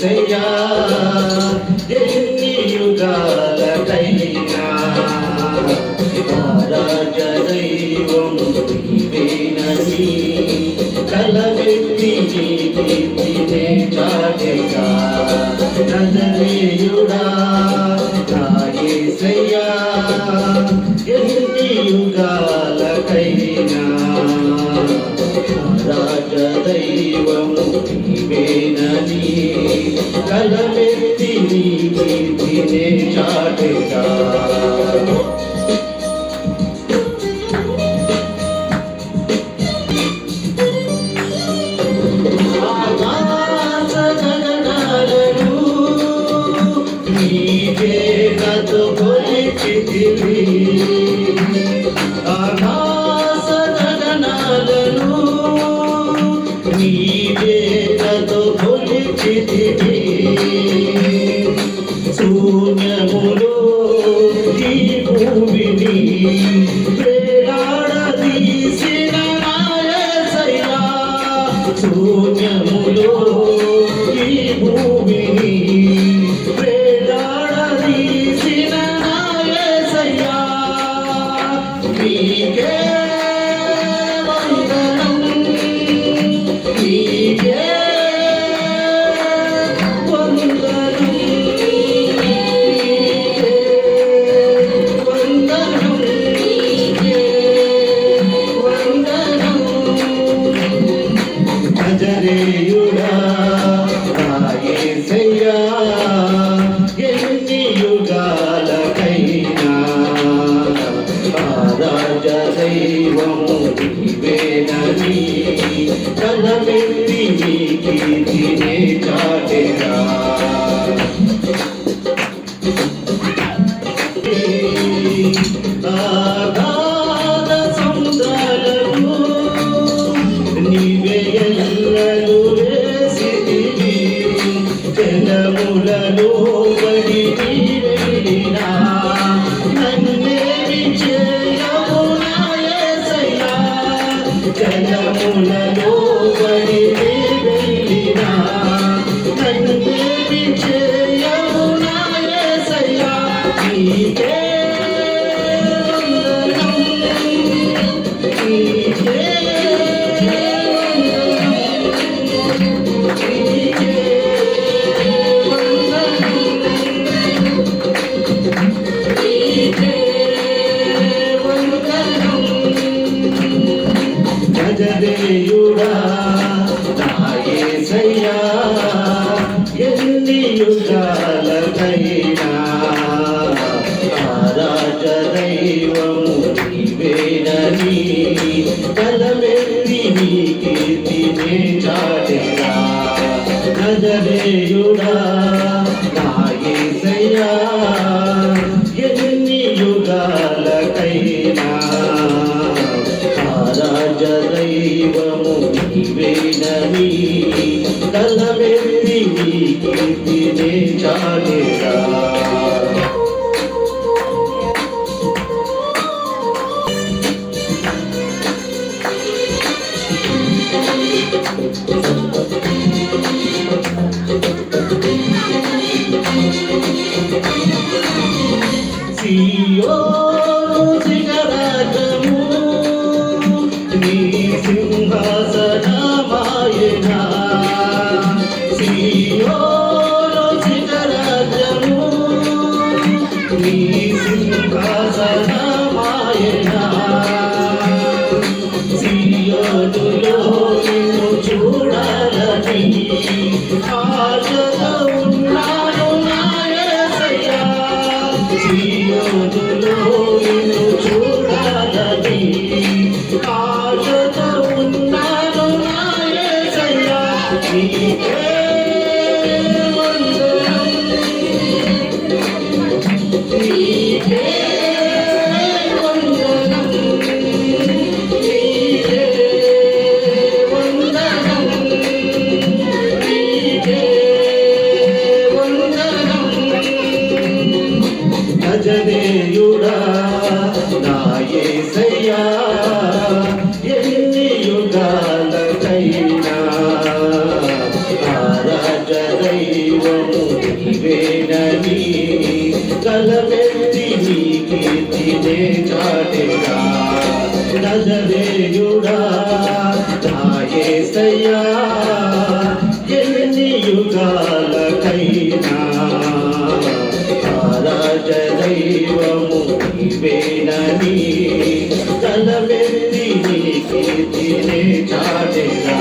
యేసయ్యా ఎన్ని యుగాలకైనా రాజ దైవం నీవేనని కలవెత్తి నీ కీర్తినే చాటెగా నజరేయుడా నా యేసయ్యా ఎన్ని యుగాలకైనా రాజ దైవము నీవేనని కలవెత్తి నీ కీర్తినే చాటెగా ఆకాశ గగనాలను నీవేతో కొలిచితివి శూన్యములో ఈ భూమిని వేలాడదీసిన నా యేసయ్యా శూన్యములో ఈ భూమిని నీకే వందనం నీకే వందనం నీకే వందనం నీకే వందనం నజరేయుడా నా యేసయ్యా ఎన్ని యుగాలకైనా రాజ దైవము నీవేనని కలవెత్తి నీ కీర్తినే చాటెగా ఆగాధ సముద్రాలను నీవే ఎల్లలు వేసితివి జలములలో పడి నీవెళ్ళినా జలములలో పడి వెళ్ళినా నన్నేమి చేయవు నా యేసయ్యా నీకే వందనం నీకే నజరేయుడా నా యేసయ్యా ఎన్ని యుగాలకైనా రాజ దైవము నీవేనని కలవెత్తి నీ కీర్తినే చాటెగా నజరేయుడా నా యేసయ్యా ఎన్ని యుగాలకైనా రాజ దైవము నీవేనని కలవెత్తి నీ కీర్తినే చాటెగా సియోను శిఖరాగ్రము నీ సింహాసనమాయెనా సియోను శిఖరాగ్రము నీ సింహాసనమాయెనా సియోనులో నిన్ను చూడాలని ఆశతో ఉన్నాను నా యేసయ్యా సియోనులో నిన్ను చూడాలని ఆశతో ఉన్నాను నా యేసయ్యా నీకే వందనం నీకే వందనం నీకే వందనం నీకే చాటెరా నజరేయుడా నా యేసయ్యా ఎన్ని యుగాలకైనా రాజ దైవము నీవేనని తలవెత్తి నీ కీర్తినే చాటెరా